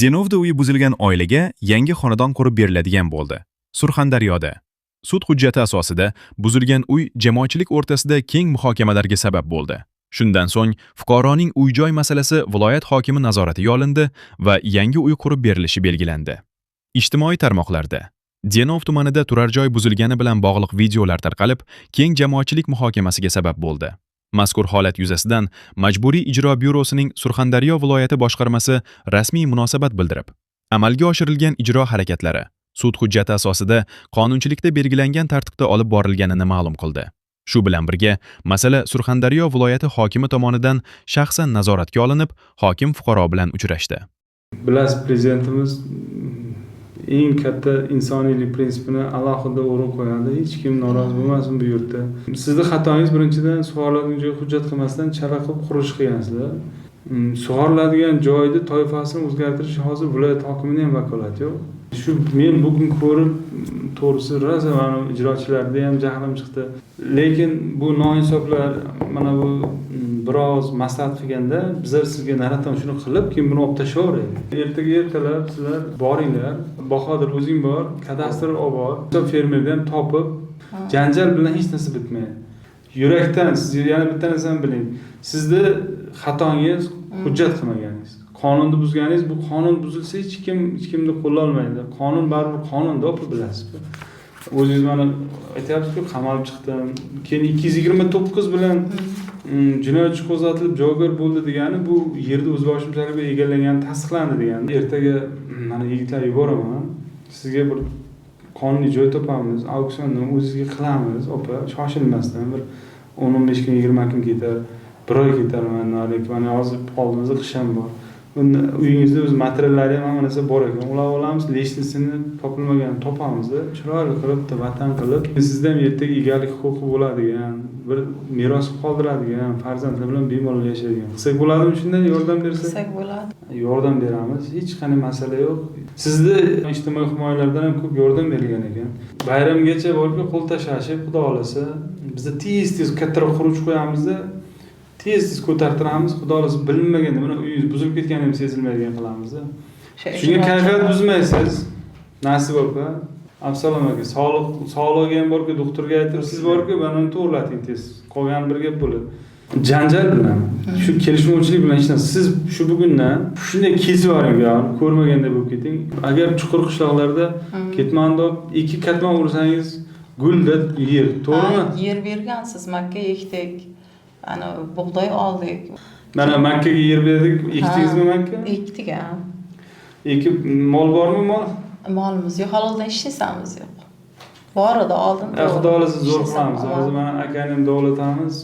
Denovda uyi buzilgan oilaga yangi xonadon qurib beriladigan bo'ldi. Surxondaryoda sud hujjati asosida buzilgan uy jamoatchilik o'rtasida keng muhokamalarga sabab bo'ldi. Shundan so'ng fuqaroning uy-joy masalasi viloyat hokimi nazoratiga olindi va yangi uy qurib berilishi belgilandi. Ijtimoiy tarmoqlarda Denov tumanida turar joy buzilgani bilan bog'liq videolar tarqalib, keng jamoatchilik muhokamasiga sabab bo'ldi. Mazkur holat yuzasidan Majburiy ijro byurosining Surxondaryo viloyati boshqarmasi rasmiy munosabat bildirib, amalga oshirilgan ijro harakatlari sud hujjati asosida qonunchilikda belgilangan tartibda olib borilganini ma'lum qildi. Shu bilan birga, masala Surxondaryo viloyati hokimi tomonidan shaxsan nazoratga olinib, hokim fuqaro bilan uchrashdi. Bilasiz, prezidentimiz eng katta insoniylik prinsipini alohida o'rin qo'yadi. Hech kim norozi bo'lmasin bu yurtda. Sizning xatongiz birinchidan sug'oriladigan joy hujjat qilmasdan chala qilib qurilish qilgansizlar. Sug'oriladigan joyni toifasini o'zgartirish hozir viloyat hokimining ham vakolati yo'q. Shu men bugun ko'rib, to'g'risi rosa mana ijrochilarda ham jahlim chiqdi. Lekin bu noinsoblar mana bu biroz maslahat qilganda bizlar sizga naratam shuni qilib, keyin buni olib tashlaveraylik. Ertaga ertalab sizlar boringlar, Bahodir o'zing bor, kadastr olib bor, fermerdan topib, janjal bilan hech narsa bitmaydi. Yurakdan siz yana bitta narsani biling. Sizni xatongiz hujjat qilmaganingiz. Qonunni buzganingiz, bu qonun buzilsa hech kimni qo'llay olmaydi. Qonun baribir qonunda o'pi bilasizku. O'zingiz mana aytyapsiz-ku, qamalib chiqdim. Keyin 229 bilan jinoyat ishi qo'zg'atilib javobgar bo'ldi degani bu yerda o'zboshimchalik egallangani tasdiqlandi degani. Ertaga mana yigitlar yuboraman. Sizga bir qonuniy joy topamiz, auksionni o'zingizga qilamiz, opa, shoshilmasdan bir 10-15 kun, 20 kun ketar, bir oy ketar mana hozir oldimizda qish ham bor. Uyingizda o'z materiallari ham hamma narsa bor ekan. Ular olamiz, leshnisini topilmagan topamiz-da, chiroyli qilib, vatan qilib, sizda ham ertaga egalik huquqi bo'ladigan, bir meros qoldiradigan, farzandlar bilan bemalol yashaydigan. Qilsak bo'ladimi shunday yordam bersak? Qilsak bo'ladi. Yordam beramiz, hech qanday masala yo'q. Sizni ijtimoiy himoyalardan ham ko'p yordam berilgan ekan. Bayramgacha borib qo'l tashlashib, xudo xolasa, biz tez kattaroq quruvchi qo'yamiz-da, tez ko'tartiramiz, xudo xolasa bilinmaganda mana uyingiz buzilib ketgani ham sezilmaydigan qilamiz-da. Shunga kayfiyat buzmaysiz. Nasib opa. Assalom aka, sog'lig'i ham bor-ku, doktorga aytibsiz bor-ku, mana uni to'g'rilating tez. Qolgan birga bo'ladi. Janjal bilan, shu kelishmovchilik bilan hech narsa. Siz shu bugundan shunday kesib yuboring, ko'rmaganda bo'lib keting. Agar chuqur qishloqlarda ketmanda ikki katman ursangiz, gulda yer, to'g'rimi? Yer bergansiz, makka ekdik. Ana bug'doy oldik. Mana makkaga yer berdik, ekdingizmi makka? Ekdik ham. Ekib mol bormi mol? Molimiz yo'q, haloldan ishlaysamiz yo'q. Bor edi oldin. Xudo xolasa zo'r qilamiz. Hozir mana akani ham davlatamiz.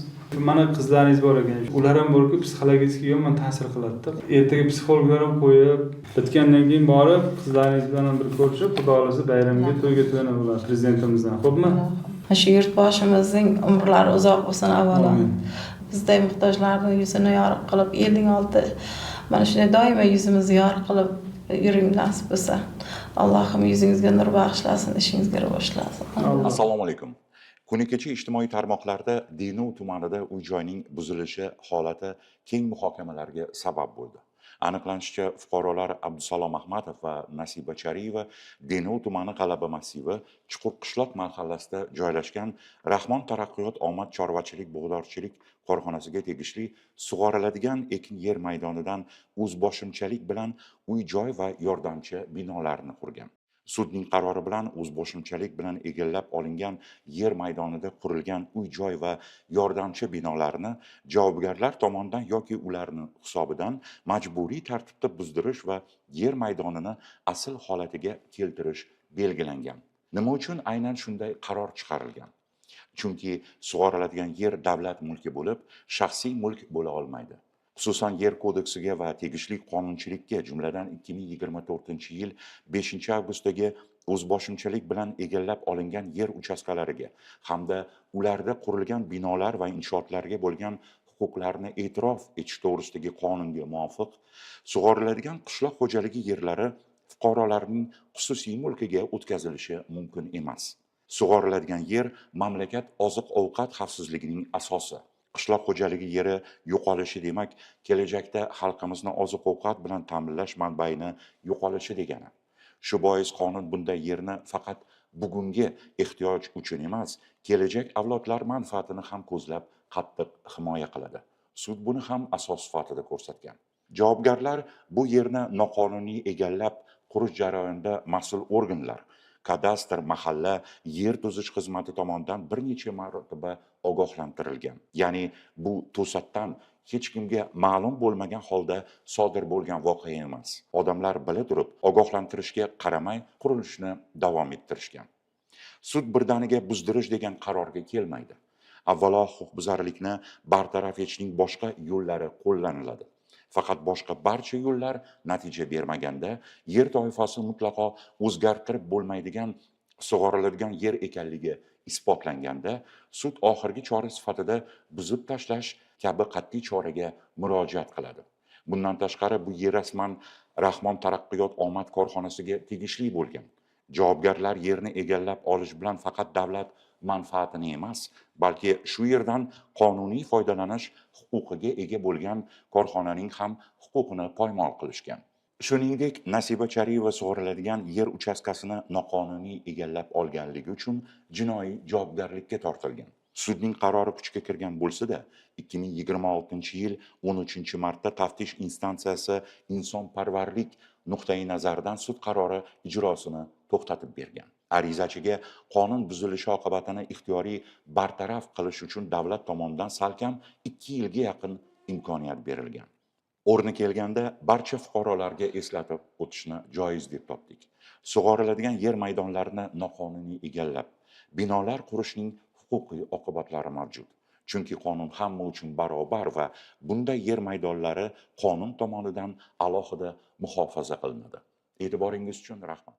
Mana qizlaringiz bor ekan. Ular ham bor-ku, psixologik yomon ta'sir qiladi-da. Ertaga psixologlar ham qo'yib, bitgandan keyin borib, qizlaringiz bilan bir ko'rishib, xudo xolasa bayramga to'yga to'yana bo'ladi prezidentimizdan. Xo'pmi? Shu yurtboshimizning umrlari uzoq bo'lsin avvalo. Bizday muhtojlarning yuzini yorug' qilib, elning oldida mana shunday doimo yuzimizni yorug' qilib yuring nasib bo'lsa. Allohim yuzingizga nur bag'ishlasin, ishingizga rivojlasin. Assalomu alaykum. Kuni kecha ijtimoiy tarmoqlarda Denov tumanida uy-joyning buzilishi holati keng muhokamalarga sabab bo'ldi. Aniqlanishicha, fuqarolar Abdusalom Ahmadov va Nasiba Chariyeva Denov tumani G'alaba massivi Chuqurqishloq mahallasida joylashgan Rahmon taraqqiyot omad chorvachilik bug'dorchilik korxonasiga tegishli sug'oriladigan ekin yer maydonidan o'zboshimchalik bilan uy-joy va yordamchi binolarni qurgan. Sudning qarori bilan o'zboshimchalik bilan egallab olingan yer maydonida qurilgan uy-joy va yordamchi binolarni javobgarlar tomonidan yoki ularni hisobidan majburiy tartibda buzdirish va yer maydonini asl holatiga keltirish belgilangan. Nima uchun aynan shunday qaror chiqarilgan? Chunki sug'oriladigan yer davlat mulki bo'lib, shaxsiy mulk bo'la olmaydi. Xususan yer kodeksiga va tegishli qonunchilikka, jumladan 2024-yil 5-avgustdagi o'zboshimchalik bilan egallab olingan yer uchastkalariga hamda ularda qurilgan binolar va inshootlarga bo'lgan huquqlarni e'tirof etish to'g'risidagi qonunga muvofiq sug'oriladigan qishloq xo'jaligi yerlari fuqarolarning xususiy mulkiga o'tkazilishi mumkin emas. Sug'oriladigan yer mamlakat oziq-ovqat xavfsizligining asosi. Qishloq xo'jaligi yeri yo'qolishi demak, kelajakda xalqimizni oziq-ovqat bilan ta'minlash manbaini yo'qolishi degani. Shu bois qonun bunday yerni faqat bugungi ehtiyoj uchun emas, kelajak avlodlar manfaatini ham ko'zlab qattiq himoya qiladi. Sud buni ham asos sifatida ko'rsatgan. Javobgarlar bu yerni noqonuniy egallab qurish jarayonida mas'ul organlar, kadastr, mahalla, yer tuzish xizmati tomonidan bir necha marotaba ogohlantirilgan. Ya'ni bu to'satdan hech kimga ma'lum bo'lmagan holda sodir bo'lgan voqea emas. Odamlar bila turib, ogohlantirishga qaramay qurilishni davom ettirishgan. Sud birdaniga buzdirish degan qarorga kelmaydi. Avvalo huquqbuzarlikni bartaraf etishning boshqa yo'llari qo'llaniladi. Faqat boshqa barcha yo'llar natija bermaganda, yer toifasi mutlaqo o'zgartirib bo'lmaydigan sug'oriladigan yer ekanligi isbotlanganda, sud oxirgi chora sifatida buzib tashlash kabi qat'iy choraga murojaat qiladi. Bundan tashqari bu yer rasman Rahmon taraqqiyot omad korxonasiga tegishli bo'lgan. Javobgarlar yerni egallab olish bilan faqat davlat manfaatini emas, balki shu yerdan qonuniy foydalanish huquqiga ega bo'lgan korxonaning ham huquqini poymol qilishgan. Shuningdek, Nasiba Chariyeva sug'oriladigan yer uchastkasini noqonuniy egallab olganligi uchun jinoiy javobgarlikka tortilgan. Sudning qarori kuchga kirgan bo'lsa-da, 2026-yil 13-martda taftish instansiyasi insonparvarlik nuqtai nazaridan sud qarori ijrosini to'xtatib bergan. Arizachiga qonun buzilishi oqibatini ixtiyoriy bartaraf qilish uchun davlat tomonidan salkam 2 yilga yaqin imkoniyat berilgan. O'rni kelganda barcha fuqarolarga eslatib o'tishni joiz deb topdik. Sug'oriladigan yer maydonlarini noqonuniy egallab, binolar qurishning huquqiy oqibatlari mavjud. Chunki qonun hamma uchun barobar va bunday yer maydonlari qonun tomonidan alohida muhofaza qilinadi. E'tiboringiz uchun rahmat.